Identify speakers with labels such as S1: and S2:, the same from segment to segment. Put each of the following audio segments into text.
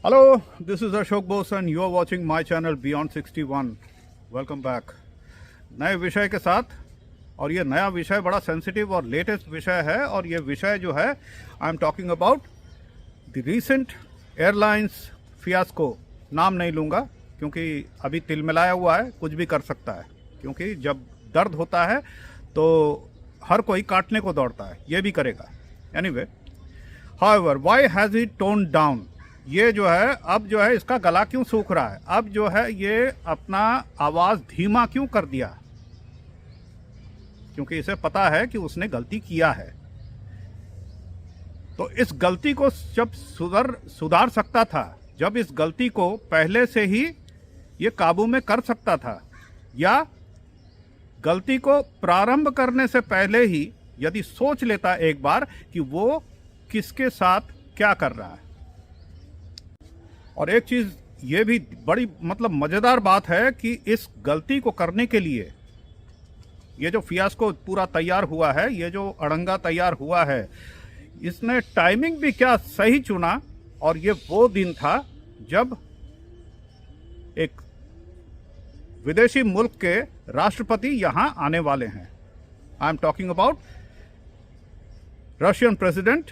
S1: Hello, this is Ashok Bose and you are watching my channel Beyond 61. Welcome back. नए विषय के साथ, और ये नया विषय बड़ा सेंसिटिव और लेटेस्ट विषय है। और ये विषय जो है आई am talking about the recent airlines fiasco. नाम नहीं लूँगा क्योंकि अभी तिलमिलाया हुआ है, कुछ भी कर सकता है। क्योंकि जब दर्द होता है तो हर कोई काटने को दौड़ता है, ये भी करेगा। Anyway, however, why has it toned down? ये जो है अब जो है इसका गला क्यों सूख रहा है? अब जो है ये अपना आवाज़ धीमा क्यों कर दिया? क्योंकि इसे पता है कि उसने गलती किया है। तो इस गलती को जब सुधार सकता था, जब इस गलती को पहले से ही ये काबू में कर सकता था, या गलती को प्रारंभ करने से पहले ही यदि सोच लेता एक बार कि वो किसके साथ क्या कर रहा है। और एक चीज़ ये भी बड़ी मज़ेदार बात है कि इस गलती को करने के लिए ये जो फियास्को पूरा तैयार हुआ है, ये जो अड़ंगा तैयार हुआ है, इसने टाइमिंग भी क्या सही चुना। और ये वो दिन था जब एक विदेशी मुल्क के राष्ट्रपति यहाँ आने वाले हैं। I am talking about Russian president,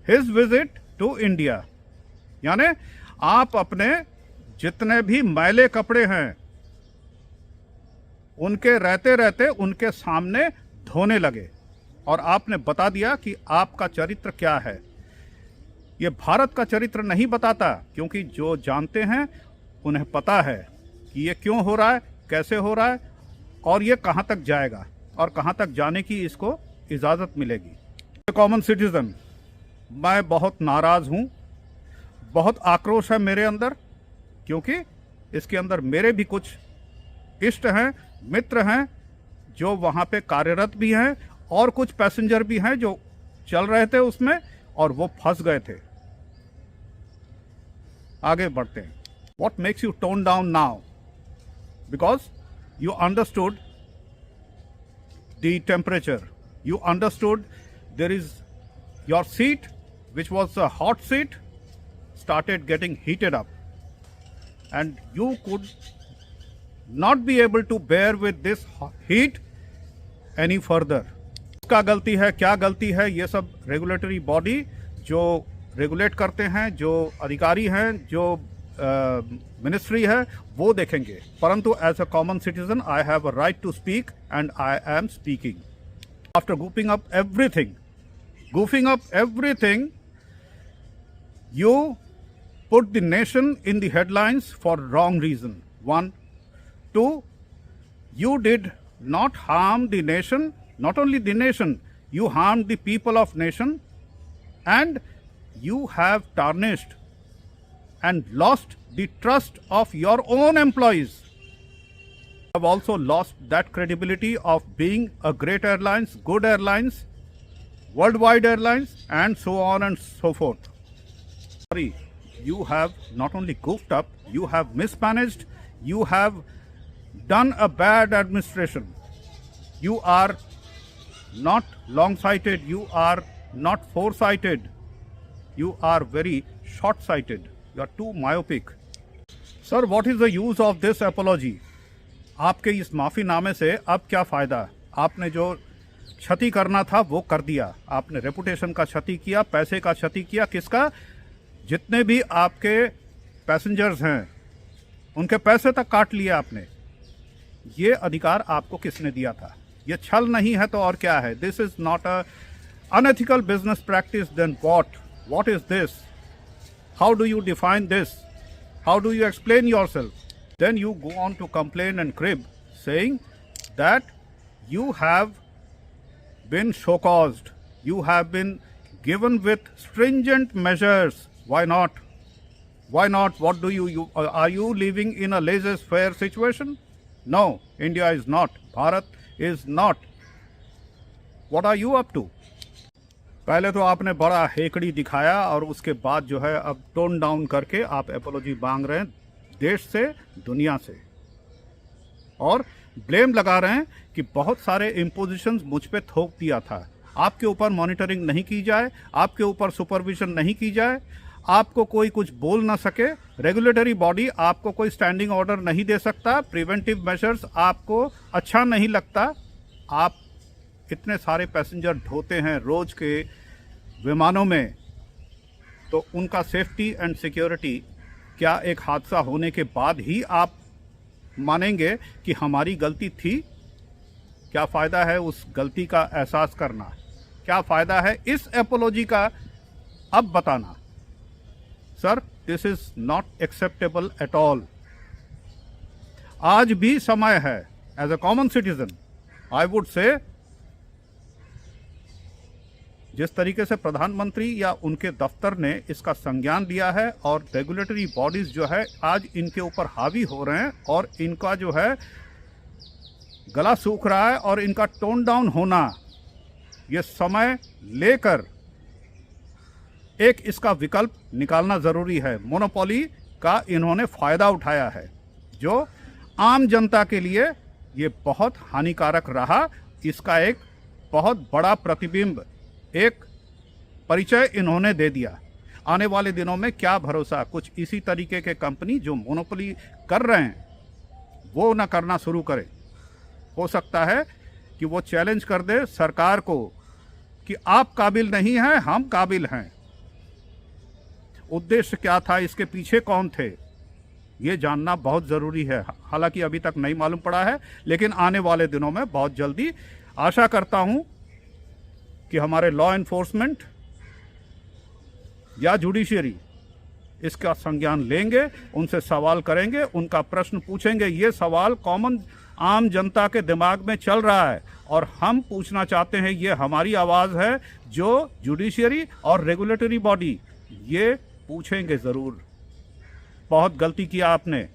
S1: his visit to India. यानी आप अपने जितने भी मैले कपड़े हैं उनके रहते रहते उनके सामने धोने लगे और आपने बता दिया कि आपका चरित्र क्या है। ये भारत का चरित्र नहीं बताता, क्योंकि जो जानते हैं उन्हें पता है कि ये क्यों हो रहा है, कैसे हो रहा है और ये कहाँ तक जाएगा और कहाँ तक जाने की इसको इजाज़त मिलेगी। कॉमन सिटीजन, मैं बहुत नाराज़ हूँ, बहुत आक्रोश है मेरे अंदर, क्योंकि इसके अंदर मेरे भी कुछ इष्ट हैं, मित्र हैं जो वहाँ पे कार्यरत भी हैं, और कुछ पैसेंजर भी हैं जो चल रहे थे उसमें और वो फंस गए थे। आगे बढ़ते हैं। What makes you tone down now? Because you understood the temperature. You understood there is your seat, which was a hot seat, started getting heated up, and you could not be able to bear with this heat any further. क्या गलती है, क्या गलती है, ये सब regulatory body जो regulate करते हैं, जो अधिकारी हैं, जो मिनिस्ट्री है, वो देखेंगे। परंतु as a common citizen I have a right to speak and I am speaking. After goofing up everything, you put the nation in the headlines for wrong reason. 1. 2. You did not harm the nation, not only the nation, you harmed the people of nation, and you have tarnished and lost the trust of your own employees. You have also lost that credibility of being a great airlines, good airlines, worldwide airlines, and so on and so forth. Sorry, you have not only goofed up, you have mismanaged, you have done a bad administration. You are not long-sighted, you are not foresighted, you are very short-sighted, you are too myopic. Sir, what is the use of this apology? आपके इस माफ़ीनामे से अब क्या फ़ायदा? आपने जो क्षति करना था वो कर दिया। आपने रेपुटेशन का क्षति किया, पैसे का क्षति किया। किसका? जितने भी आपके पैसेंजर्स हैं उनके पैसे तक काट लिए आपने। ये अधिकार आपको किसने दिया था? ये छल नहीं है तो और क्या है? This is not a unethical business practice. Then what is this? How do you define this? How do you explain yourself? Then you go on to complain and crib, saying that you have been show-caused, you have been given with stringent measures. Why not? Why not? What do you are you living in a laissez-faire situation? No, India is not. Bharat is not. What are you up to? पहले तो आपने बड़ा हेकड़ी दिखाया और उसके बाद जो है अब टोन डाउन करके आप एपोलॉजी मांग रहे हैं देश से, दुनिया से, और ब्लेम लगा रहे हैं कि बहुत सारे इम्पोजिशंस मुझ पे थोप दिया था। आपके ऊपर मॉनिटरिंग नहीं की जाए, आपके ऊपर सुपरविजन नहीं की जाए, आपको कोई कुछ बोल ना सके, रेगुलेटरी बॉडी आपको कोई स्टैंडिंग ऑर्डर नहीं दे सकता, प्रिवेंटिव मेजर्स आपको अच्छा नहीं लगता। आप इतने सारे पैसेंजर ढोते हैं रोज के विमानों में, तो उनका सेफ्टी एंड सिक्योरिटी क्या एक हादसा होने के बाद ही आप मानेंगे कि हमारी गलती थी? क्या फ़ायदा है उस गलती का एहसास करना? क्या फ़ायदा है इस एपोलॉजी का अब बताना? Sir, this is not acceptable at all. आज भी समय है, as a common citizen I would say, जिस तरीके से प्रधानमंत्री या उनके दफ्तर ने इसका संज्ञान लिया है और रेगुलेटरी बॉडीज जो है आज इनके ऊपर हावी हो रहे हैं और इनका जो है गला सूख रहा है और इनका टोन डाउन होना, ये समय लेकर एक इसका विकल्प निकालना ज़रूरी है। मोनोपोली का इन्होंने फ़ायदा उठाया है जो आम जनता के लिए ये बहुत हानिकारक रहा। इसका एक बहुत बड़ा प्रतिबिंब, एक परिचय इन्होंने दे दिया। आने वाले दिनों में क्या भरोसा, कुछ इसी तरीके के कंपनी जो मोनोपोली कर रहे हैं वो ना करना शुरू करें। हो सकता है कि वो चैलेंज कर दे सरकार को कि आप काबिल नहीं हैं, हम काबिल हैं। उद्देश्य क्या था, इसके पीछे कौन थे, ये जानना बहुत ज़रूरी है। हालांकि अभी तक नहीं मालूम पड़ा है, लेकिन आने वाले दिनों में बहुत जल्दी आशा करता हूं कि हमारे लॉ एनफोर्समेंट या जुडिशियरी इसका संज्ञान लेंगे, उनसे सवाल करेंगे, उनका प्रश्न पूछेंगे। ये सवाल कॉमन आम जनता के दिमाग में चल रहा है और हम पूछना चाहते हैं। ये हमारी आवाज़ है जो जुडिशियरी और रेगुलेटरी बॉडी ये पूछेंगे ज़रूर। बहुत गलती किया आपने,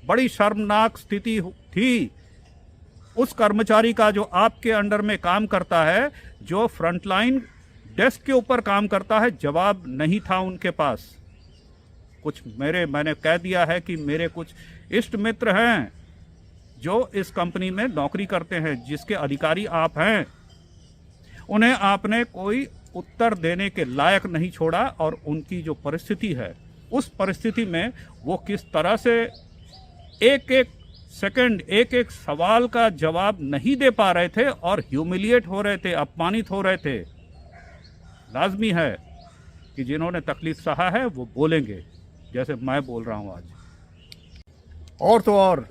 S1: बड़ी शर्मनाक स्थिति थी उस कर्मचारी का जो आपके अंडर में काम करता है, जो फ्रंटलाइन डेस्क के ऊपर काम करता है। जवाब नहीं था उनके पास। कुछ मैंने कह दिया है कि मेरे कुछ इष्ट मित्र हैं जो इस कंपनी में नौकरी करते हैं, जिसके अधिकारी आप हैं, उन्हें आपने कोई उत्तर देने के लायक नहीं छोड़ा। और उनकी जो परिस्थिति है, उस परिस्थिति में वो किस तरह से एक एक सेकंड, एक एक सवाल का जवाब नहीं दे पा रहे थे और ह्यूमिलिएट हो रहे थे, अपमानित हो रहे थे। लाजमी है कि जिन्होंने तकलीफ सहा है वो बोलेंगे, जैसे मैं बोल रहा हूँ आज। और तो और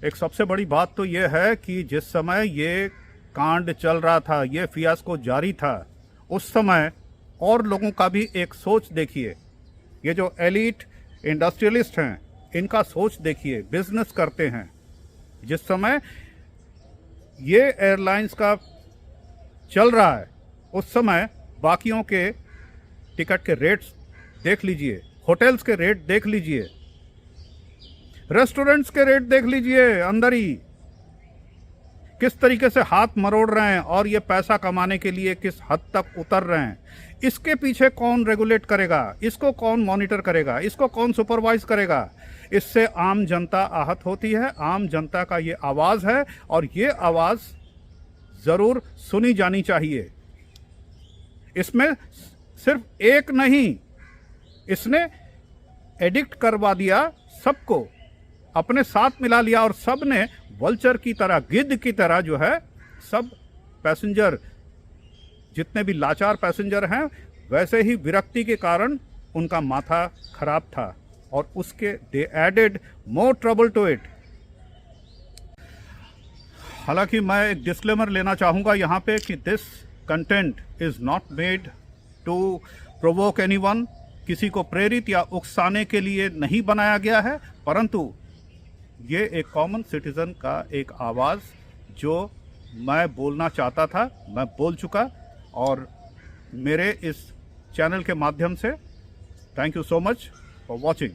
S1: एक सबसे बड़ी बात तो ये है कि जिस समय ये कांड चल रहा था, ये फियास्को जारी था, उस समय और लोगों का भी एक सोच देखिए। ये जो एलीट इंडस्ट्रियलिस्ट हैं, इनका सोच देखिए, बिजनेस करते हैं। जिस समय ये एयरलाइंस का चल रहा है, उस समय बाकियों के टिकट के रेट्स देख लीजिए, होटल्स के रेट देख लीजिए, रेस्टोरेंट्स के रेट देख लीजिए, अंदर ही किस तरीके से हाथ मरोड़ रहे हैं और ये पैसा कमाने के लिए किस हद तक उतर रहे हैं। इसके पीछे कौन रेगुलेट करेगा, इसको कौन मॉनिटर करेगा, इसको कौन सुपरवाइज करेगा? इससे आम जनता आहत होती है। आम जनता का ये आवाज़ है और ये आवाज़ ज़रूर सुनी जानी चाहिए। इसमें सिर्फ एक नहीं, इसने एडिक्ट करवा दिया सबको, अपने साथ मिला लिया और सब ने वल्चर की तरह, गिद्ध की तरह जो है, सब पैसेंजर, जितने भी लाचार पैसेंजर हैं, वैसे ही विरक्ति के कारण उनका माथा खराब था और उसके they added more trouble to it. हालांकि मैं एक डिस्क्लेमर लेना चाहूँगा यहाँ पे कि this content is not made to provoke anyone. किसी को प्रेरित या उकसाने के लिए नहीं बनाया गया है, परंतु ये एक कॉमन सिटीज़न का एक आवाज़ जो मैं बोलना चाहता था, मैं बोल चुका। और मेरे इस चैनल के माध्यम से thank you so much for watching.